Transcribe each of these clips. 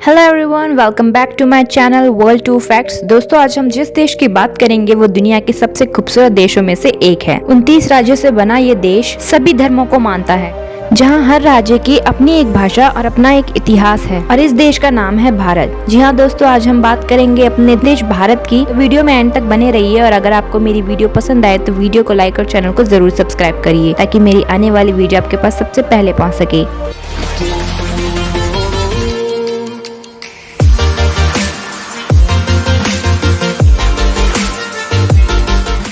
Hello everyone, welcome back to my channel world to facts. दोस्तों, आज हम जिस देश की बात करेंगे वो दुनिया के सबसे खूबसूरत देशों में से एक है। 29 राज्यों से बना ये देश सभी धर्मों को मानता है, जहाँ हर राज्य की अपनी एक भाषा और अपना एक इतिहास है, और इस देश का नाम है भारत। जी हाँ दोस्तों, आज हम बात करेंगे अपने देश भारत की। तो वीडियो में एंड तक बने रहिए, और अगर आपको मेरी वीडियो पसंद आए तो वीडियो को लाइक और चैनल को जरूर सब्सक्राइब करिए, ताकि मेरी आने वाली वीडियो आपके पास सबसे पहले पहुँच सके।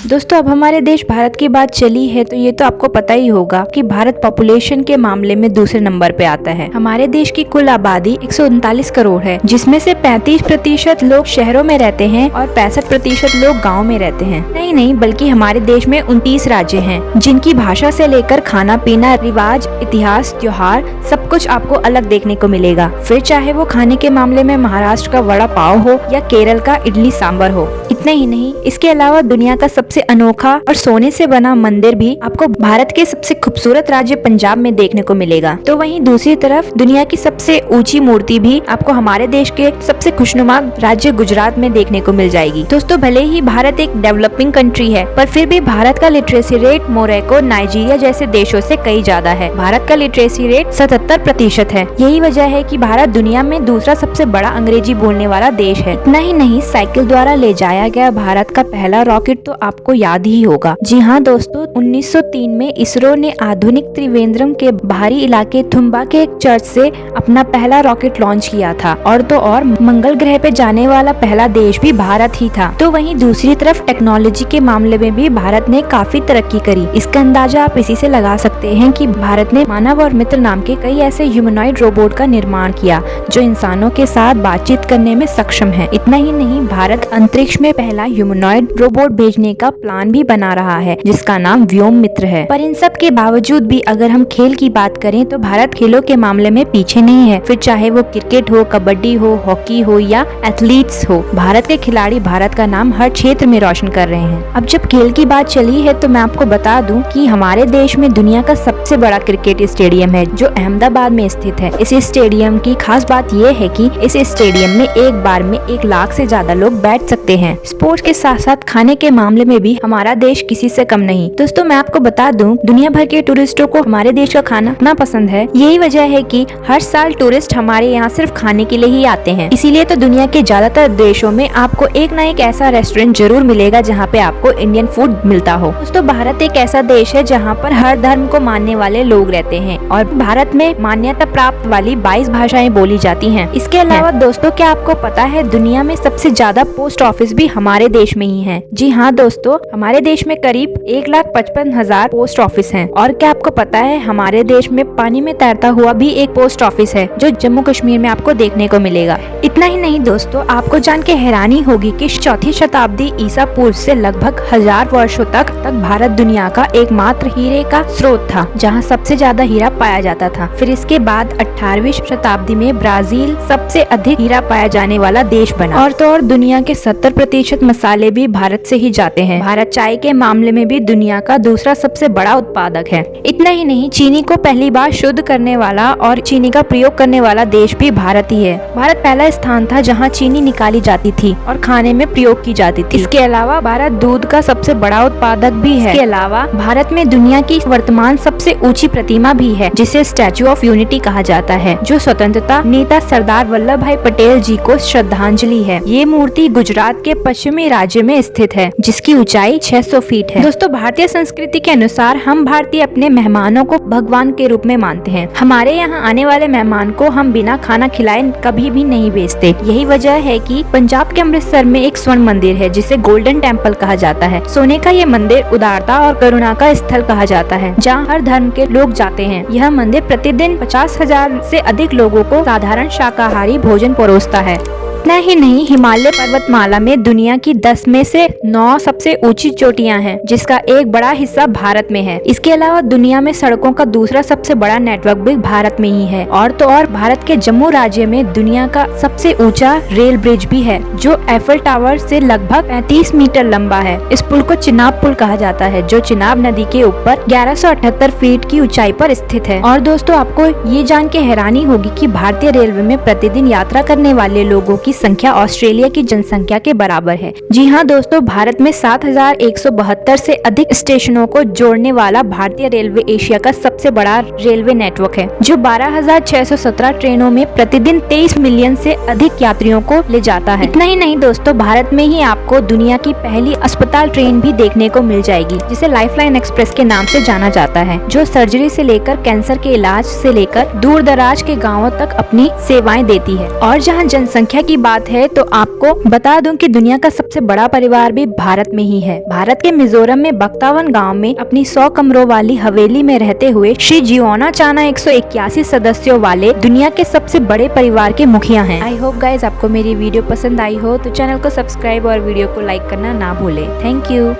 दोस्तों, अब हमारे देश भारत की बात चली है तो ये तो आपको पता ही होगा कि भारत पॉपुलेशन के मामले में दूसरे नंबर पे आता है। हमारे देश की कुल आबादी 139 करोड़ है, जिसमें से 35% लोग शहरों में रहते हैं और 65% लोग गाँव में रहते हैं। नहीं, बल्कि हमारे देश में 29 राज्य हैं, जिनकी भाषा से लेकर खाना पीना, रिवाज, इतिहास, त्योहार सब कुछ आपको अलग देखने को मिलेगा। फिर चाहे वो खाने के मामले में महाराष्ट्र का वड़ा पाव हो या केरल का इडली सांभर हो। इतना ही नहीं, इसके अलावा दुनिया का सबसे अनोखा और सोने से बना मंदिर भी आपको भारत के सबसे खूबसूरत राज्य पंजाब में देखने को मिलेगा। तो वहीं दूसरी तरफ दुनिया की सबसे ऊंची मूर्ति भी आपको हमारे देश के सबसे खुशनुमा राज्य गुजरात में देखने को मिल जाएगी। दोस्तों, भले ही भारत एक डेवलपिंग कंट्री है, पर फिर भी भारत का लिटरेसी रेट मोरक्को, नाइजीरिया जैसे देशों से कई ज्यादा है। भारत का लिटरेसी रेट 77% है। यही वजह है कि भारत दुनिया में दूसरा सबसे बड़ा अंग्रेजी बोलने वाला देश है। इतना ही नहीं, साइकिल द्वारा ले जाया गया भारत का पहला रॉकेट तो आपको याद ही होगा। जी हाँ दोस्तों, 1903 में इसरो ने आधुनिक त्रिवेंद्रम के बाहरी इलाके थुम्बा के एक चर्च से अपना पहला रॉकेट लॉन्च किया था, और तो और मंगल ग्रह पे जाने वाला पहला देश भी भारत ही था। तो वहीं दूसरी तरफ टेक्नोलॉजी के मामले में भी भारत ने काफी तरक्की करी। इसका अंदाजा आप इसी से लगा सकते हैं कि भारत ने मानव और मित्र नाम के कई ऐसे ह्यूमनॉइड रोबोट का निर्माण किया, जो इंसानों के साथ बातचीत करने में सक्षम है। इतना ही नहीं, भारत अंतरिक्ष में पहला ह्यूमनॉइड रोबोट भेजने का प्लान भी बना रहा है, जिसका नाम व्योम मित्र है। पर इन सब के बावजूद भी अगर हम खेल की बात करें तो भारत खेलों के मामले में पीछे नहीं है। फिर चाहे वो क्रिकेट हो, कबड्डी हो, हॉकी हो या एथलीट्स हो, भारत के खिलाड़ी भारत का नाम हर क्षेत्र में रोशन कर रहे हैं। अब जब खेल की बात चली है तो मैं आपको बता दूं कि हमारे देश में दुनिया का सबसे बड़ा क्रिकेट स्टेडियम है, जो अहमदाबाद में स्थित है। इस स्टेडियम की खास बात ये है कि इस स्टेडियम में एक बार में 1 लाख से ज्यादा लोग बैठ सकते हैं। स्पोर्ट्स के साथ साथ खाने के मामले में भी हमारा देश किसी से कम नहीं। दोस्तों, मैं आपको बता दूं, दुनिया भर के टूरिस्टों को हमारे देश का खाना इतना पसंद है। यही वजह है कि हर साल टूरिस्ट हमारे यहाँ सिर्फ खाने के लिए ही आते हैं। इसीलिए तो दुनिया के ज्यादातर देशों में आपको एक ना एक ऐसा रेस्टोरेंट जरूर मिलेगा जहाँ पे आपको इंडियन फूड मिलता हो। दोस्तों, भारत एक ऐसा देश है जहाँ पर हर धर्म को मानने वाले लोग रहते हैं, और भारत में मान्यता प्राप्त वाली 22 भाषाएं बोली जाती हैं। इसके अलावा दोस्तों, क्या आपको पता है दुनिया में सबसे ज्यादा पोस्ट ऑफिस भी हमारे देश में ही है। जी हाँ दोस्तों, हमारे देश में करीब 1,55,000 पोस्ट ऑफिस हैं। और क्या आपको पता है हमारे देश में पानी में तैरता हुआ भी एक पोस्ट ऑफिस है, जो जम्मू कश्मीर में आपको देखने को मिलेगा। इतना ही नहीं दोस्तों, आपको जान के हैरानी होगी कि 4वीं शताब्दी ईसा पूर्व से लगभग 1000 वर्षों तक भारत दुनिया का एकमात्र हीरे का स्रोत था, जहां सबसे ज्यादा हीरा पाया जाता था। फिर इसके बाद 18वीं शताब्दी में ब्राजील सबसे अधिक हीरा पाया जाने वाला देश बना, और तो और दुनिया के 70% मसाले भी भारत से ही जाते हैं। भारत चाय के मामले में भी दुनिया का दूसरा सबसे बड़ा उत्पादक है। इतना ही नहीं, चीनी को पहली बार शुद्ध करने वाला और चीनी का प्रयोग करने वाला देश भी भारत ही है। भारत पहला स्थान था जहां चीनी निकाली जाती थी और खाने में प्रयोग की जाती थी। इसके अलावा भारत दूध का सबसे बड़ा उत्पादक भी है। इसके अलावा भारत में दुनिया की वर्तमान सबसे ऊंची प्रतिमा भी है, जिसे स्टैचू ऑफ यूनिटी कहा जाता है, जो स्वतंत्रता नेता सरदार वल्लभ भाई पटेल जी को श्रद्धांजलि है। ये मूर्ति गुजरात के पश्चिमी राज्य में स्थित है, जिसकी ऊंचाई 600 फीट है। दोस्तों, भारतीय संस्कृति के अनुसार हम भारतीय अपने मेहमानों को भगवान के रूप में मानते हैं। हमारे यहाँ आने वाले मेहमान को हम बिना खाना खिलाए कभी भी नहीं भेजते। यही वजह है कि पंजाब के अमृतसर में एक स्वर्ण मंदिर है, जिसे गोल्डन टेम्पल कहा जाता है। सोने का ये मंदिर उदारता और करुणा का स्थल कहा जाता है, जहाँ हर धर्म के लोग जाते हैं। यह मंदिर प्रतिदिन 50,000 से अधिक लोगों को साधारण शाकाहारी भोजन परोसता है। इतना ही नहीं, हिमालय पर्वतमाला में दुनिया की 10 में से 9 सबसे ऊंची चोटियां हैं, जिसका एक बड़ा हिस्सा भारत में है। इसके अलावा दुनिया में सड़कों का दूसरा सबसे बड़ा नेटवर्क भी भारत में ही है। और तो और भारत के जम्मू राज्य में दुनिया का सबसे ऊंचा रेल ब्रिज भी है, जो एफिल टावर से लगभग 35 मीटर लंबा है। इस पुल को चिनाब पुल कहा जाता है, जो चिनाब नदी के ऊपर 1178 फीट की ऊंचाई पर स्थित है। और दोस्तों, आपको ये जान के हैरानी होगी कि भारतीय रेलवे में प्रतिदिन यात्रा करने वाले लोगों की संख्या ऑस्ट्रेलिया की जनसंख्या के बराबर है। जी हाँ दोस्तों, भारत में 7172 से अधिक स्टेशनों को जोड़ने वाला भारतीय रेलवे एशिया का सबसे बड़ा रेलवे नेटवर्क है, जो 12,617 ट्रेनों में प्रतिदिन 23 मिलियन से अधिक यात्रियों को ले जाता है। इतना ही नहीं दोस्तों, भारत में ही आपको दुनिया की पहली अस्पताल ट्रेन भी देखने को मिल जाएगी, जिसे लाइफलाइन एक्सप्रेस के नाम से जाना जाता है, जो सर्जरी से लेकर कैंसर के इलाज से लेकर दूर दराज के गाँवों तक अपनी सेवाएं देती है। और जहाँ जनसंख्या की बात है तो आपको बता दूं कि दुनिया का सबसे बड़ा परिवार भी भारत में ही है। भारत के मिजोरम में बक्तावन गांव में अपनी 100 कमरों वाली हवेली में रहते हुए श्री जियोना चाना 181 सदस्यों वाले दुनिया के सबसे बड़े परिवार के मुखिया हैं। आई होप गाइज आपको मेरी वीडियो पसंद आई हो तो चैनल को सब्सक्राइब और वीडियो को लाइक करना ना भूले। Thank you.